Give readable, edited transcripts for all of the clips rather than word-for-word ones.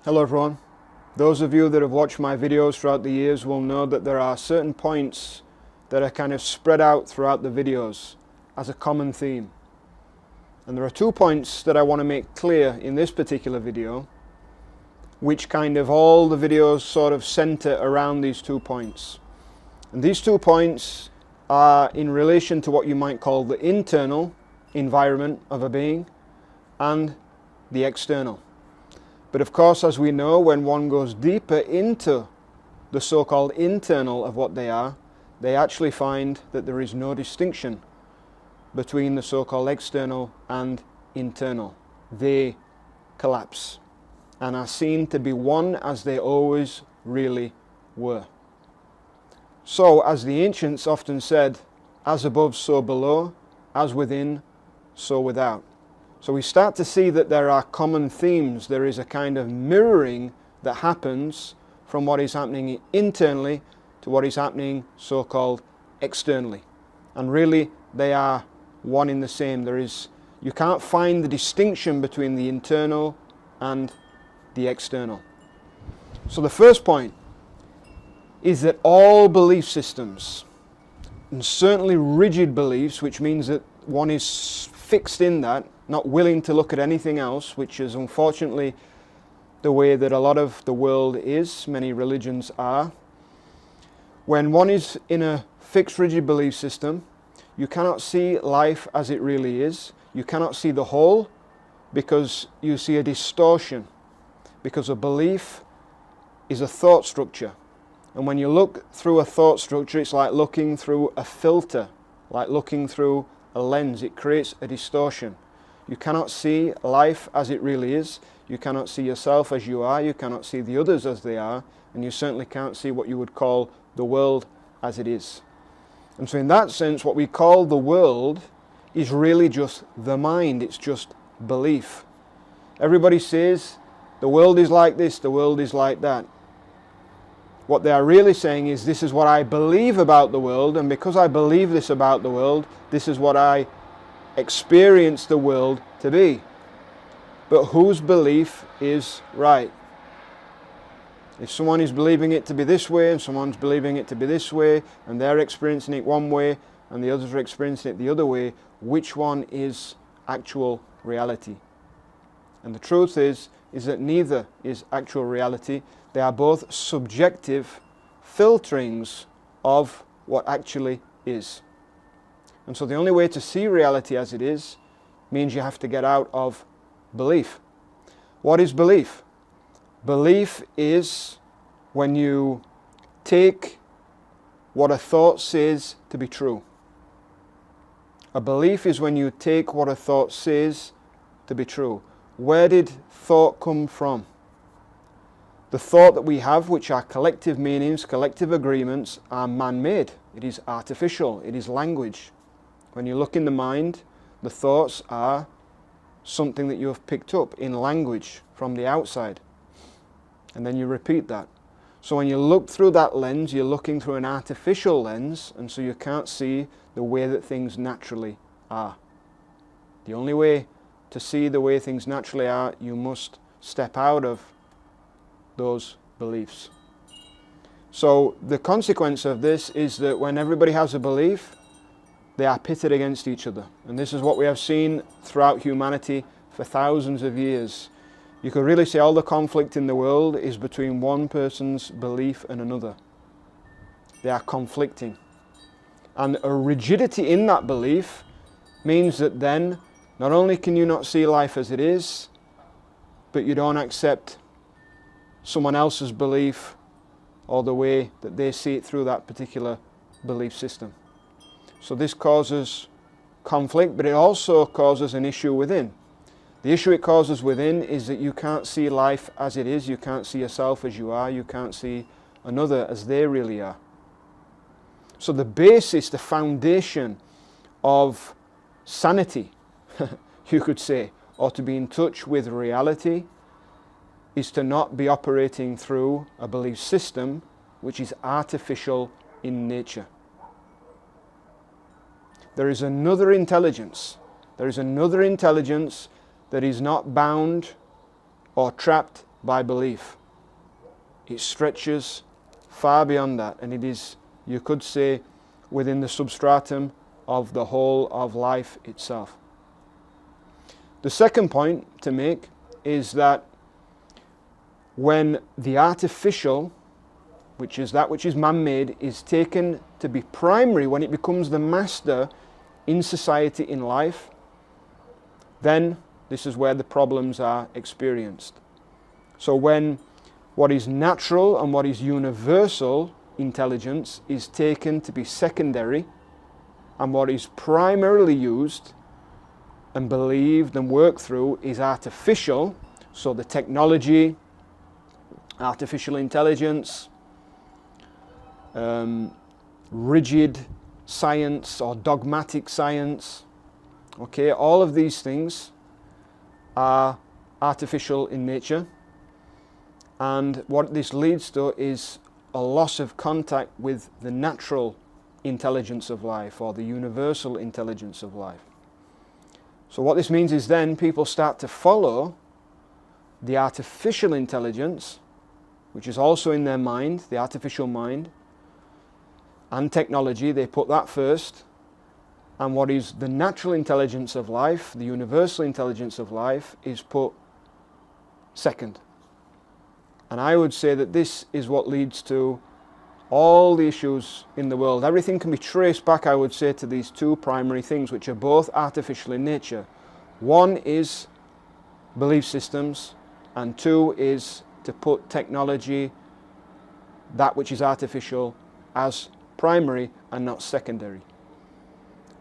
Hello everyone. Those of you that have watched my videos throughout the years will know that there are certain points that are kind of spread out throughout the videos as a common theme. And there are 2 points that I want to make clear in this particular video, which kind of all the videos sort of center around these 2 points. And these 2 points are in relation to what you might call the internal environment of a being and the external. But of course, as we know, when one goes deeper into the so-called internal of what they are, they actually find that there is no distinction between the so-called external and internal. They collapse and are seen to be one as they always really were. So, as the ancients often said, as above, so below, as within, so without. So we start to see that there are common themes. There is a kind of mirroring that happens from what is happening internally to what is happening so-called externally. And really they are one in the same. You can't find the distinction between the internal and the external. So the first point is that all belief systems, and certainly rigid beliefs, which means that one is fixed in that, not willing to look at anything else, which is unfortunately the way that a lot of the world is, many religions are. When one is in a fixed rigid belief system, you cannot see life as it really is. You cannot see the whole because you see a distortion, because a belief is a thought structure. And when you look through a thought structure, it's like looking through a filter, like looking through a lens. It creates a distortion. You cannot see life as it really is. You cannot see yourself as you are. You cannot see the others as they are. And you certainly can't see what you would call the world as it is. And so in that sense, what we call the world is really just the mind. It's just belief. Everybody says the world is like this, the world is like that. What they are really saying is, this is what I believe about the world, and because I believe this about the world, this is what I experience the world to be. But whose belief is right? If someone is believing it to be this way and someone's believing it to be this way, and they're experiencing it one way and the others are experiencing it the other way, which one is actual reality? And the truth is that neither is actual reality. They are both subjective filterings of what actually is. And so the only way to see reality as it is means you have to get out of belief. What is belief? Belief is when you take what a thought says to be true. A belief is when you take what a thought says to be true. Where did thought come from? The thought that we have, which are collective meanings, collective agreements, are man-made. It is artificial. It is language. When you look in the mind, the thoughts are something that you have picked up in language from the outside. And then you repeat that. So when you look through that lens, you're looking through an artificial lens, and so you can't see the way that things naturally are. The only way to see the way things naturally are, you must step out of those beliefs. So the consequence of this is that when everybody has a belief, they are pitted against each other. And this is what we have seen throughout humanity for thousands of years. You could really say all the conflict in the world is between one person's belief and another. They are conflicting. And a rigidity in that belief means that then not only can you not see life as it is, but you don't accept someone else's belief or the way that they see it through that particular belief system. So this causes conflict, but it also causes an issue within. The issue it causes within is that you can't see life as it is, you can't see yourself as you are, you can't see another as they really are. So the basis, the foundation of sanity, you could say, or to be in touch with reality, is to not be operating through a belief system which is artificial in nature. There is another intelligence. There is another intelligence that is not bound or trapped by belief. It stretches far beyond that, and it is, you could say, within the substratum of the whole of life itself. The second point to make is that when the artificial, which is that which is man-made, is taken to be primary, when it becomes the master in society, in life, then this is where the problems are experienced. So when what is natural and what is universal intelligence is taken to be secondary, and what is primarily used and believed and worked through is artificial, so the technology, artificial intelligence, rigid science or dogmatic science, okay, all of these things are artificial in nature, and what this leads to is a loss of contact with the natural intelligence of life, or the universal intelligence of life. So what this means is then people start to follow the artificial intelligence, which is also in their mind, the artificial mind, and technology. They put that first, and what is the natural intelligence of life, the universal intelligence of life, is put second. And I would say that this is what leads to all the issues in the world. Everything can be traced back, I would say, to these two primary things, which are both artificial in nature. One is belief systems, and two is to put technology, that which is artificial, as primary and not secondary.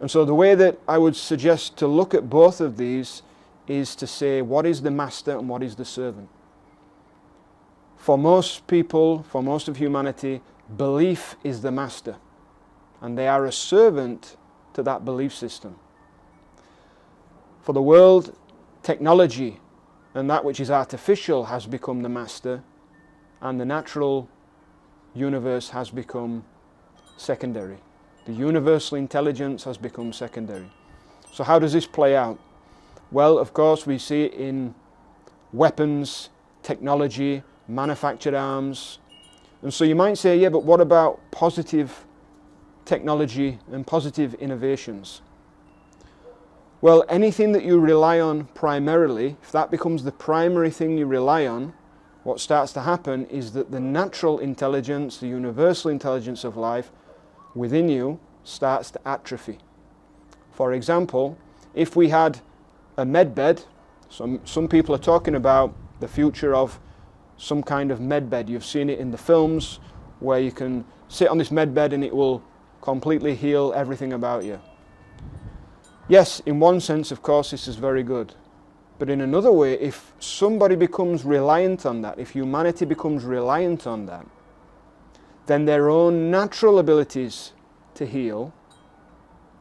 And so the way that I would suggest to look at both of these is to say, what is the master and what is the servant? For most people, for most of humanity, belief is the master, and they are a servant to that belief system. For the world, technology and that which is artificial has become the master, and the natural universe has become secondary. The universal intelligence has become secondary. So how does this play out? Well, of course, we see it in weapons, technology, manufactured arms. And so you might say, yeah, but what about positive technology and positive innovations? Well, anything that you rely on primarily, if that becomes the primary thing you rely on, what starts to happen is that the natural intelligence, the universal intelligence of life within you starts to atrophy. For example, if we had a med bed, some people are talking about the future of some kind of med bed. You've seen it in the films where you can sit on this med bed and it will completely heal everything about you. Yes, in one sense, of course, this is very good. But in another way, if somebody becomes reliant on that, if humanity becomes reliant on that, then their own natural abilities to heal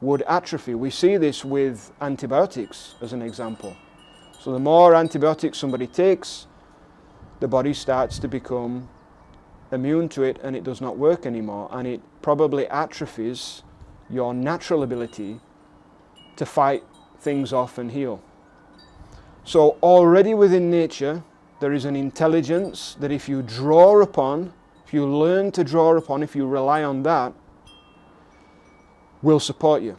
would atrophy. We see this with antibiotics as an example. So the more antibiotics somebody takes, the body starts to become immune to it, and it does not work anymore, and it probably atrophies your natural ability to fight things off and heal. So already within nature there is an intelligence that if you draw upon, if you learn to draw upon, if you rely on that, will support you,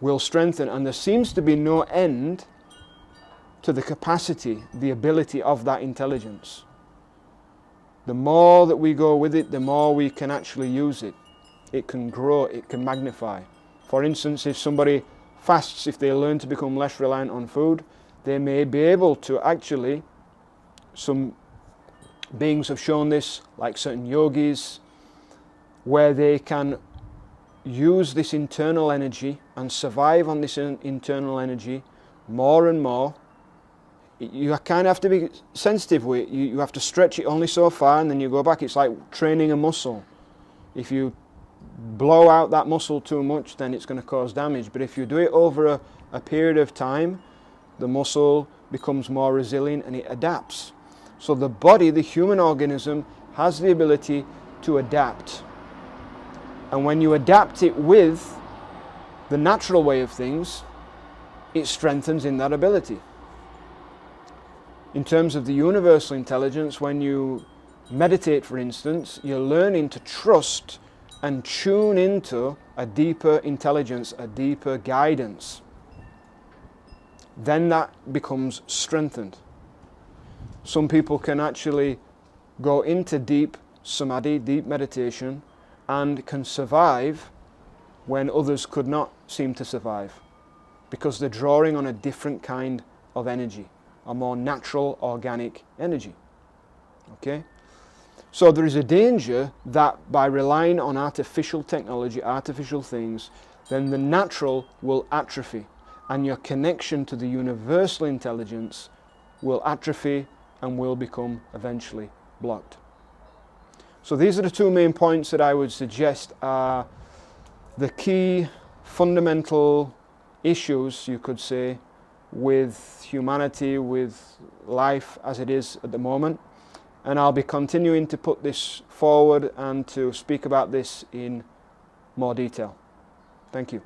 will strengthen, and there seems to be no end to the capacity, the ability of that intelligence. The more that we go with it, the more we can actually use it. It can grow, it can magnify. For instance, if somebody fasts, if they learn to become less reliant on food, they may be able to actually, some beings have shown this, like certain yogis, where they can use this internal energy and survive on this internal energy more and more. You kind of have to be sensitive with it. You have to stretch it only so far, and then you go back. It's like training a muscle. If you blow out that muscle too much, then it's going to cause damage. But if you do it over a period of time, the muscle becomes more resilient and it adapts. So the body, the human organism, has the ability to adapt. And when you adapt it with the natural way of things, it strengthens in that ability. In terms of the universal intelligence, when you meditate, for instance, you're learning to trust and tune into a deeper intelligence, a deeper guidance. Then that becomes strengthened. Some people can actually go into deep samadhi, deep meditation, and can survive when others could not seem to survive, because they're drawing on a different kind of energy, a more natural, organic energy. Okay? So there is a danger that by relying on artificial technology, artificial things, then the natural will atrophy, and your connection to the universal intelligence will atrophy and will become eventually blocked. So these are the two main points that I would suggest are the key fundamental issues, you could say, with humanity, with life as it is at the moment. And I'll be continuing to put this forward and to speak about this in more detail. Thank you.